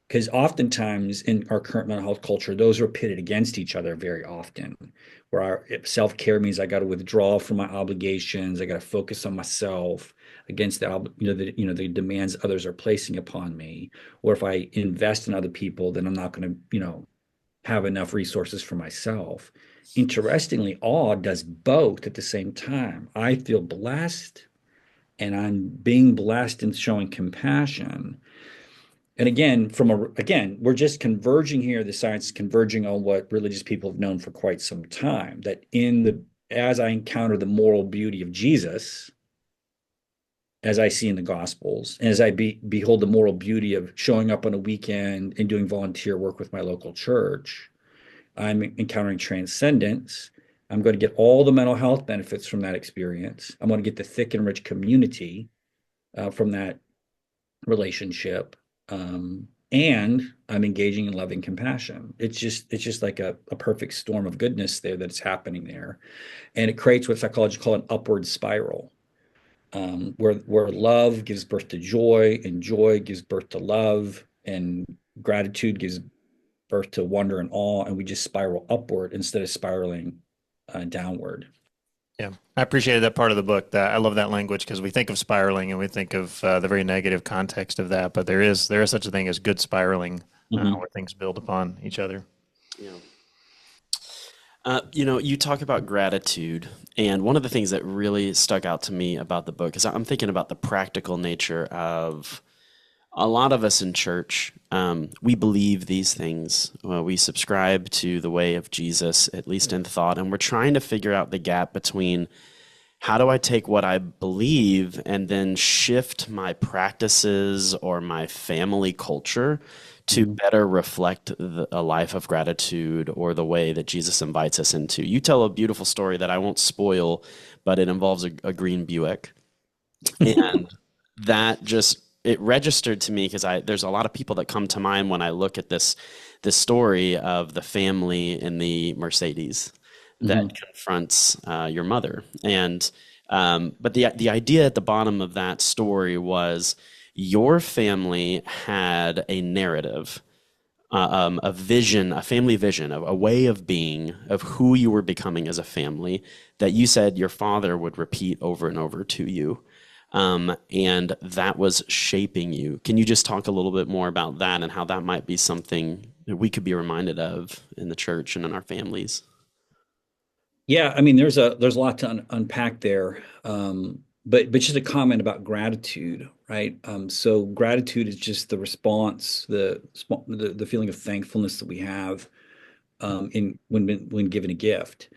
Because oftentimes in our current mental health culture, those are pitted against each other very often. Where our self-care means I got to withdraw from my obligations, I got to focus on myself against the demands others are placing upon me. Or if I invest in other people, then I'm not going to have enough resources for myself. Interestingly, awe does both at the same time. I feel blessed, and I'm being blessed and showing compassion. And again, we're just converging here. The science is converging on what religious people have known for quite some time. That as I encounter the moral beauty of Jesus, as I see in the Gospels, and as I behold the moral beauty of showing up on a weekend and doing volunteer work with my local church, I'm encountering transcendence. I'm going to get all the mental health benefits from that experience. I'm going to get the thick and rich community from that relationship. And I'm engaging in loving compassion. It's just like a perfect storm of goodness there that's happening there. And it creates what psychologists call an upward spiral, where love gives birth to joy, and joy gives birth to love, and gratitude gives birth to wonder and awe, and we just spiral upward instead of spiraling downward.
Yeah, I appreciated that part of the book. That I love that language because we think of spiraling and we think of the very negative context of that, but there is such a thing as good spiraling, where things build upon each other.
Yeah. You talk about gratitude, and one of the things that really stuck out to me about the book is I'm thinking about the practical nature of a lot of us in church. We believe these things. We subscribe to the way of Jesus, at least in thought, and we're trying to figure out the gap between how do I take what I believe and then shift my practices or my family culture to better reflect a life of gratitude or the way that Jesus invites us into. You tell a beautiful story that I won't spoil, but it involves a green Buick. And that just, it registered to me because there's a lot of people that come to mind when I look at this story of the family in the Mercedes that confronts your mother. And but the idea at the bottom of that story was your family had a narrative, a vision, a family vision, a way of being, of who you were becoming as a family that you said your father would repeat over and over to you. And that was shaping you. Can you just talk a little bit more about that and how that might be something that we could be reminded of in the church and in our families?
Yeah, I mean, there's a lot to unpack there. But just a comment about gratitude, right? So gratitude is just the response, the feeling of thankfulness that we have in when given a gift.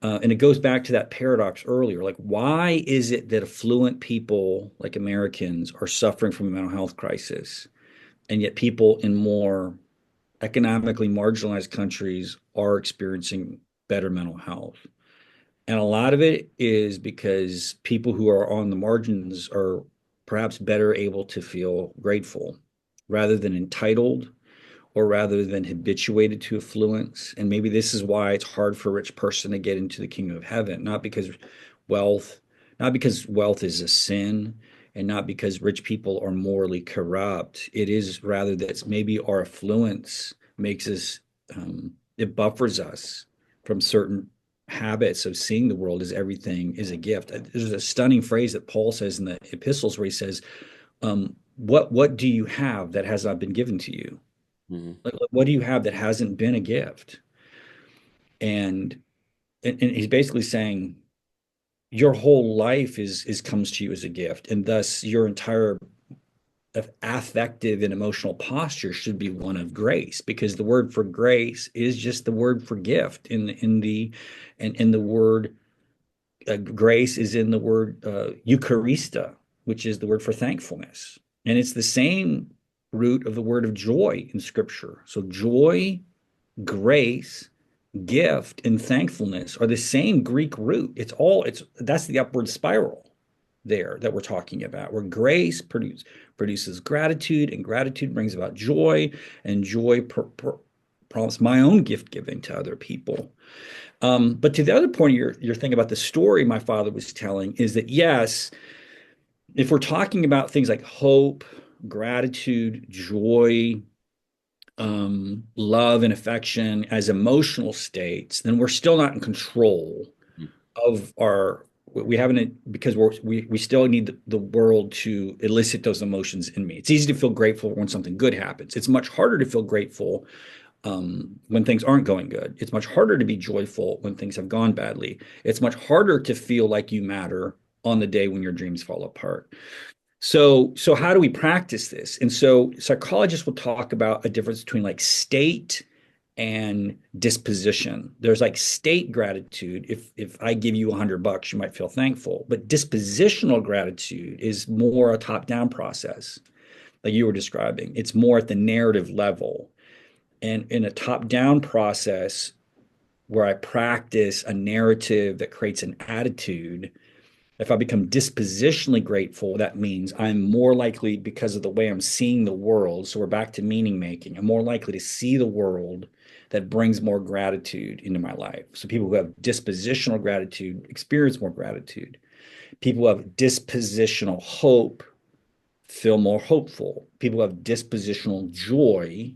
And it goes back to that paradox earlier. Like, why is it that affluent people like Americans are suffering from a mental health crisis, and yet people in more economically marginalized countries are experiencing better mental health? And a lot of it is because people who are on the margins are perhaps better able to feel grateful rather than entitled, or rather than habituated to affluence. And maybe this is why it's hard for a rich person to get into the kingdom of heaven, wealth, not because wealth is a sin, and not because rich people are morally corrupt. It is rather that maybe our affluence makes us, it buffers us from certain habits of seeing the world as everything is a gift. There's a stunning phrase that Paul says in the epistles where he says, what do you have that has not been given to you? Like, what do you have that hasn't been a gift? And he's basically saying your whole life is comes to you as a gift, and thus your entire affective and emotional posture should be one of grace, because the word for grace is just the word for gift in the word grace is in the word Eucharista, which is the word for thankfulness, and it's the same root of the word of joy in Scripture. So joy, grace, gift, and thankfulness are the same Greek root. That's the upward spiral there that we're talking about, where grace produces gratitude, and gratitude brings about joy, and joy promise my own gift giving to other people. But to the other point of your thing about the story my father was telling is that, yes, if we're talking about things like hope, gratitude, joy, love and affection as emotional states, then we're still not in control of we haven't, because we still need the world to elicit those emotions in me. It's easy to feel grateful when something good happens. It's much harder to feel grateful when things aren't going good. It's much harder to be joyful when things have gone badly. It's much harder to feel like you matter on the day when your dreams fall apart. So how do we practice this? And so psychologists will talk about a difference between like state and disposition. There's like state gratitude. If I give you $100, you might feel thankful. But dispositional gratitude is more a top-down process, like you were describing. It's more at the narrative level. And in a top-down process where I practice a narrative that creates an attitude, if I become dispositionally grateful, that means I'm more likely, because of the way I'm seeing the world, so we're back to meaning making, I'm more likely to see the world that brings more gratitude into my life. So people who have dispositional gratitude experience more gratitude. People who have dispositional hope feel more hopeful. People who have dispositional joy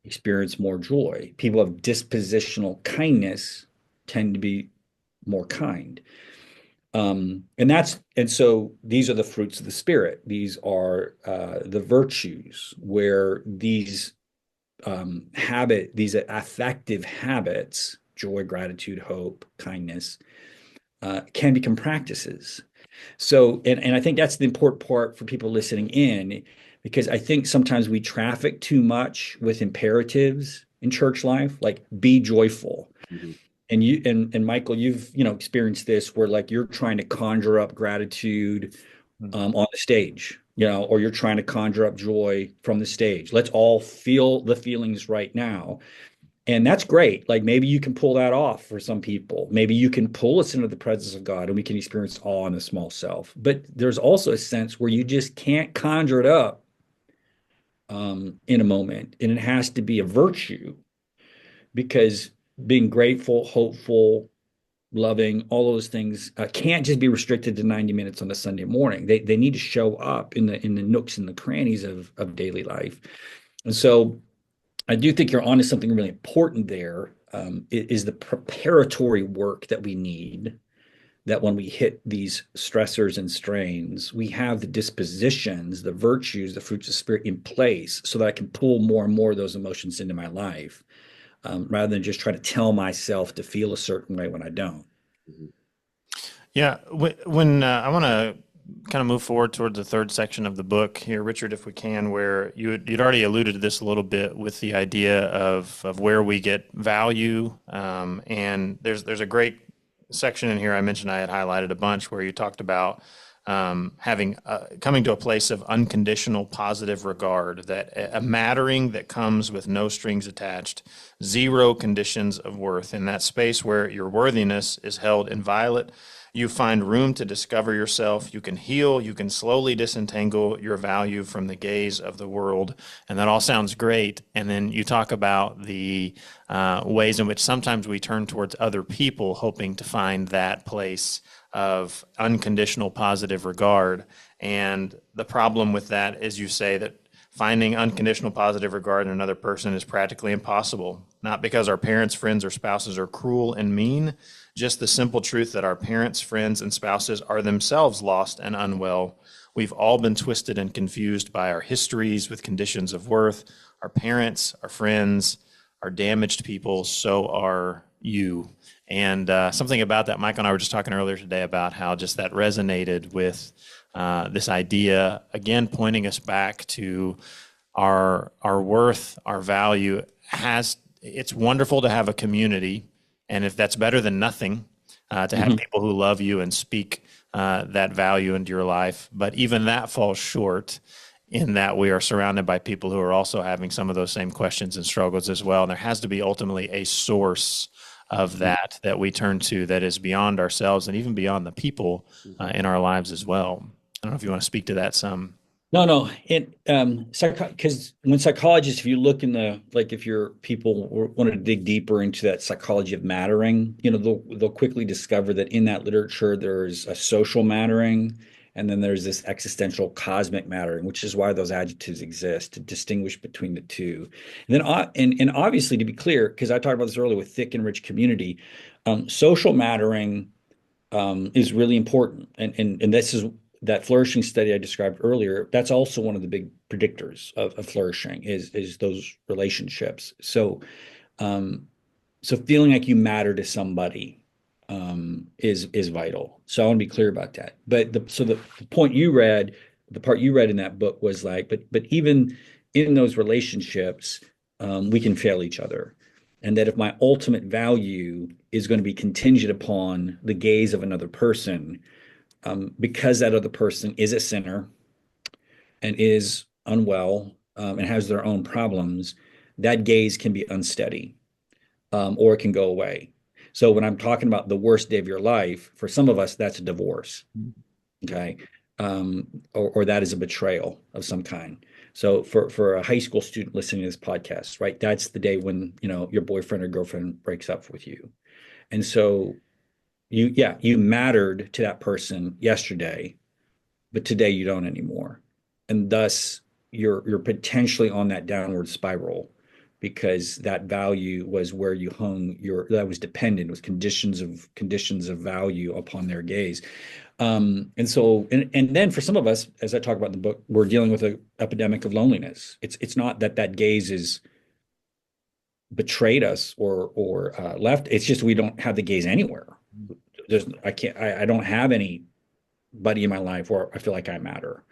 experience more joy. People who have dispositional kindness tend to be more kind. And so these are the fruits of the spirit. These are the virtues where these affective habits, joy, gratitude, hope, kindness, can become practices. So, and I think that's the important part for people listening in, because I think sometimes we traffic too much with imperatives in church life, like be joyful. Mm-hmm. And Michael, you've experienced this where like you're trying to conjure up gratitude on the stage, or you're trying to conjure up joy from the stage. Let's all feel the feelings right now. And that's great. Like maybe you can pull that off for some people. Maybe you can pull us into the presence of God and we can experience awe in the small self. But there's also a sense where you just can't conjure it up in a moment. And it has to be a virtue, because being grateful, hopeful, loving, all those things can't just be restricted to 90 minutes on a Sunday morning. They need to show up in the nooks and the crannies of daily life. And so I do think you're onto something really important there. Is the preparatory work that we need, that when we hit these stressors and strains, we have the dispositions, the virtues, the fruits of the spirit in place so that I can pull more and more of those emotions into my life. Rather than just try to tell myself to feel a certain way when I don't.
Yeah, when I want to kind of move forward towards the third section of the book here, Richard, if we can, where you'd already alluded to this a little bit with the idea of where we get value, and there's a great section in here I mentioned I had highlighted a bunch where you talked about coming to a place of unconditional positive regard, that a mattering that comes with no strings attached, zero conditions of worth. In that space where your worthiness is held inviolate, you find room to discover yourself. You can heal. You can slowly disentangle your value from the gaze of the world. And that all sounds great. And then you talk about the ways in which sometimes we turn towards other people, hoping to find that place of unconditional positive regard. And the problem with that is, you say that finding unconditional positive regard in another person is practically impossible. Not because our parents, friends, or spouses are cruel and mean, just the simple truth that our parents, friends, and spouses are themselves lost and unwell. We've all been twisted and confused by our histories with conditions of worth. Our parents, our friends, are damaged people, so are you. And something about that, Mike and I were just talking earlier today about how just that resonated with this idea, again, pointing us back to our worth, our value. It's wonderful to have a community, and if that's better than nothing, to have people who love you and speak that value into your life. But even that falls short, in that we are surrounded by people who are also having some of those same questions and struggles as well. And there has to be ultimately a source of that we turn to, that is beyond ourselves and even beyond the people in our lives as well. I don't know if you want to speak to that some.
No. Because when psychologists, if you look in the like, if your people wanted to dig deeper into that psychology of mattering, they'll quickly discover that in that literature there's a social mattering, and then there's this existential cosmic mattering, which is why those adjectives exist to distinguish between the two. And then, and obviously, to be clear, because I talked about this earlier with thick and rich community, social mattering is really important. And this is that flourishing study I described earlier. That's also one of the big predictors of flourishing is those relationships. Um, so feeling like you matter to somebody is vital. So I want to be clear about that. But the point you read, the part you read in that book was like, but even in those relationships, we can fail each other. And that if my ultimate value is going to be contingent upon the gaze of another person, because that other person is a sinner and is unwell, and has their own problems, that gaze can be unsteady, or it can go away. So when I'm talking about the worst day of your life, for some of us, that's a divorce. Okay. Or that is a betrayal of some kind. So for a high school student listening to this podcast, right, that's the day when, your boyfriend or girlfriend breaks up with you. And so you mattered to that person yesterday, but today you don't anymore. And thus you're potentially on that downward spiral because that value was where you hung that was dependent, was conditions of value upon their gaze. And then for some of us, as I talk about in the book, we're dealing with an epidemic of loneliness. It's not that gaze is betrayed us or left. It's just we don't have the gaze anywhere. I don't have anybody in my life where I feel like I matter.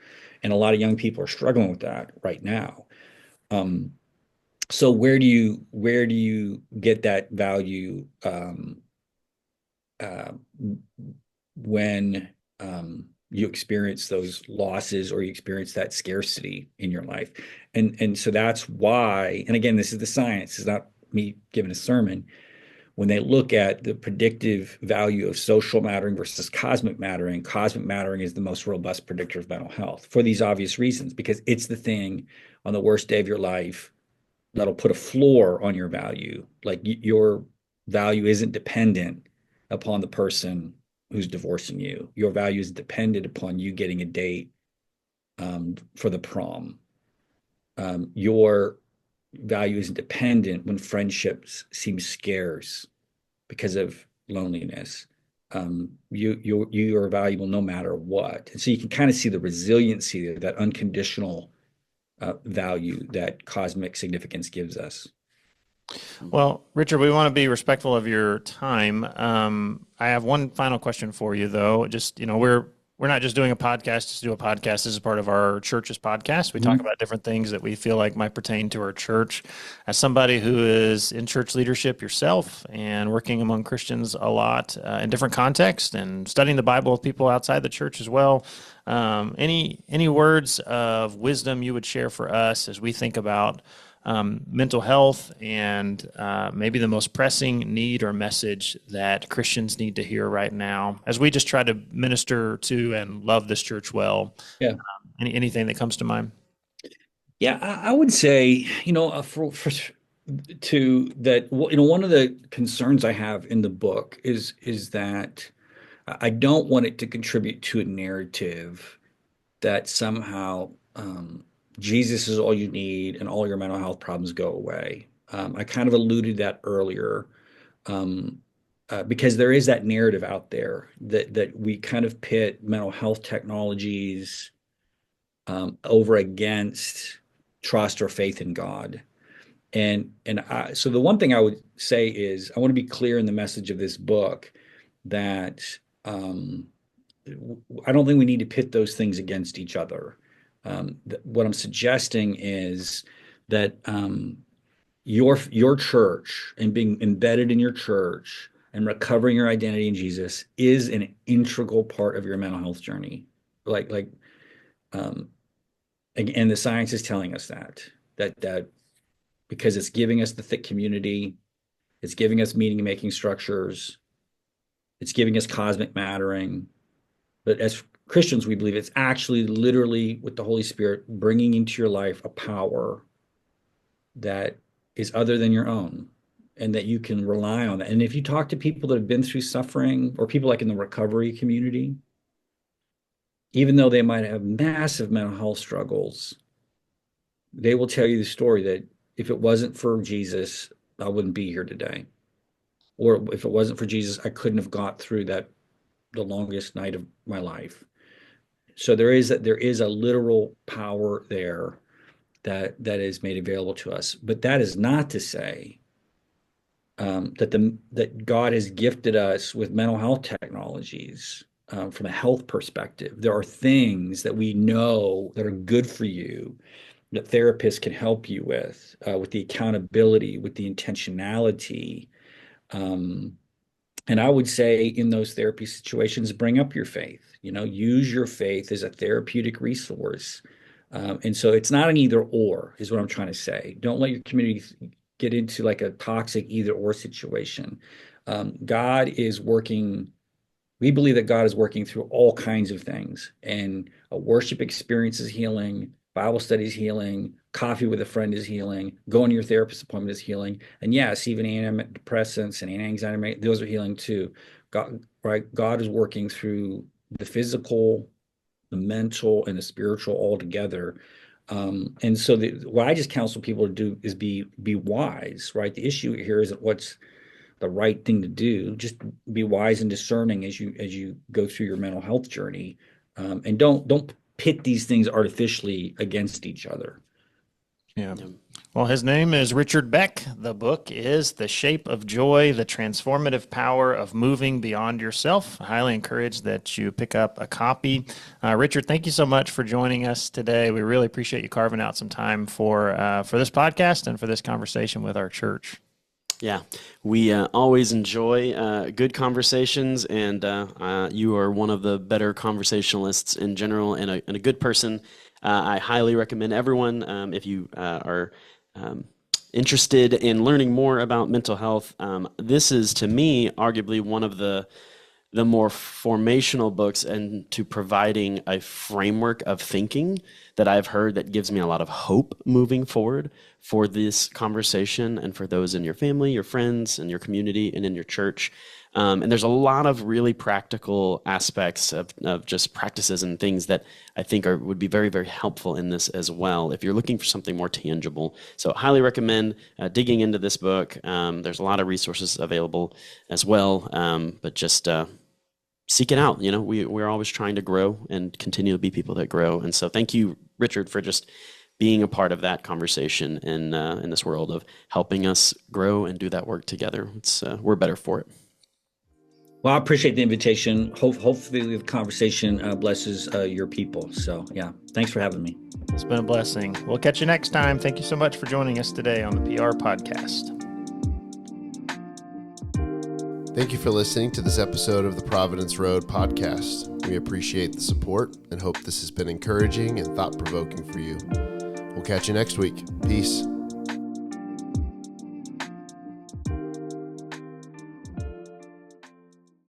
And a lot of young people are struggling with that right now. Um, so where do you get that value uh, when you experience those losses or you experience that scarcity in your life? And so that's why, and again, this is the science, it's not me giving a sermon. When they look at the predictive value of social mattering versus cosmic mattering is the most robust predictor of mental health for these obvious reasons, because it's the thing on the worst day of your life that'll put a floor on your value. Like your value isn't dependent upon the person who's divorcing you. Your value is dependent upon you getting a date for the prom. Your value isn't dependent when friendships seem scarce because of loneliness. You are valuable no matter what. And so you can kind of see the resiliency, that unconditional value that cosmic significance gives us.
Well, Richard, we want to be respectful of your time. I have one final question for you, though. Just, we're not just doing a podcast to do a podcast. This is part of our church's podcast. We talk about different things that we feel like might pertain to our church. As somebody who is in church leadership yourself and working among Christians a lot in different contexts and studying the Bible with people outside the church as well, any words of wisdom you would share for us as we think about mental health and maybe the most pressing need or message that Christians need to hear right now as we just try to minister to and love this church well?
Yeah.
Anything that comes to mind?
Yeah, I would say, to that, one of the concerns I have in the book is that I don't want it to contribute to a narrative that somehow Jesus is all you need and all your mental health problems go away. I kind of alluded that earlier, because there is that narrative out there that we kind of pit mental health technologies over against trust or faith in God. So the one thing I would say is I want to be clear in the message of this book that I don't think we need to pit those things against each other. What I'm suggesting is that your church and being embedded in your church and recovering your identity in Jesus is an integral part of your mental health journey. Like um, and the science is telling us that because it's giving us the thick community, it's giving us meaning making structures, it's giving us cosmic mattering. But as Christians, we believe it's actually literally with the Holy Spirit bringing into your life a power that is other than your own and that you can rely on. And if you talk to people that have been through suffering or people like in the recovery community, even though they might have massive mental health struggles, they will tell you the story that if it wasn't for Jesus, I wouldn't be here today. Or if it wasn't for Jesus, I couldn't have got through the longest night of my life. So there is a literal power there that is made available to us. But that is not to say that God has gifted us with mental health technologies from a health perspective. There are things that we know that are good for you that therapists can help you with the accountability, with the intentionality. And I would say in those therapy situations, bring up your faith. Use your faith as a therapeutic resource. And so it's not an either or, is what I'm trying to say. Don't let your community get into like a toxic either or situation. God is working. We believe that God is working through all kinds of things, and a worship experience is healing, Bible study is healing, coffee with a friend is healing, going to your therapist appointment is healing. And yes, even antidepressants and anti-anxiety, those are healing too. God is working through the physical, the mental, and the spiritual all together. And so what I just counsel people to do is be wise, right? The issue here isn't what's the right thing to do. Just be wise and discerning as you go through your mental health journey, and don't pit these things artificially against each other.
Yeah. Well, his name is Richard Beck. The book is The Shape of Joy, The Transformative Power of Moving Beyond Yourself. I highly encourage that you pick up a copy. Richard, thank you so much for joining us today. We really appreciate you carving out some time for this podcast and for this conversation with our church.
Yeah, we always enjoy good conversations, and you are one of the better conversationalists in general and a good person. I highly recommend everyone, if you are interested in learning more about mental health, this is, to me, arguably one of the more formational books and to providing a framework of thinking that I've heard that gives me a lot of hope moving forward for this conversation and for those in your family, your friends, and your community, and in your church. And there's a lot of really practical aspects of just practices and things that I think would be very, very helpful in this as well, if you're looking for something more tangible. So highly recommend digging into this book. There's a lot of resources available as well, but just seek it out. We're always trying to grow and continue to be people that grow. And so thank you, Richard, for just being a part of that conversation in this world of helping us grow and do that work together. We're better for it.
Well, I appreciate the invitation. Hopefully the conversation blesses your people. So yeah, thanks for having me.
It's been a blessing. We'll catch you next time. Thank you so much for joining us today on the PR Podcast.
Thank you for listening to this episode of the Providence Road Podcast. We appreciate the support and hope this has been encouraging and thought-provoking for you. We'll catch you next week. Peace.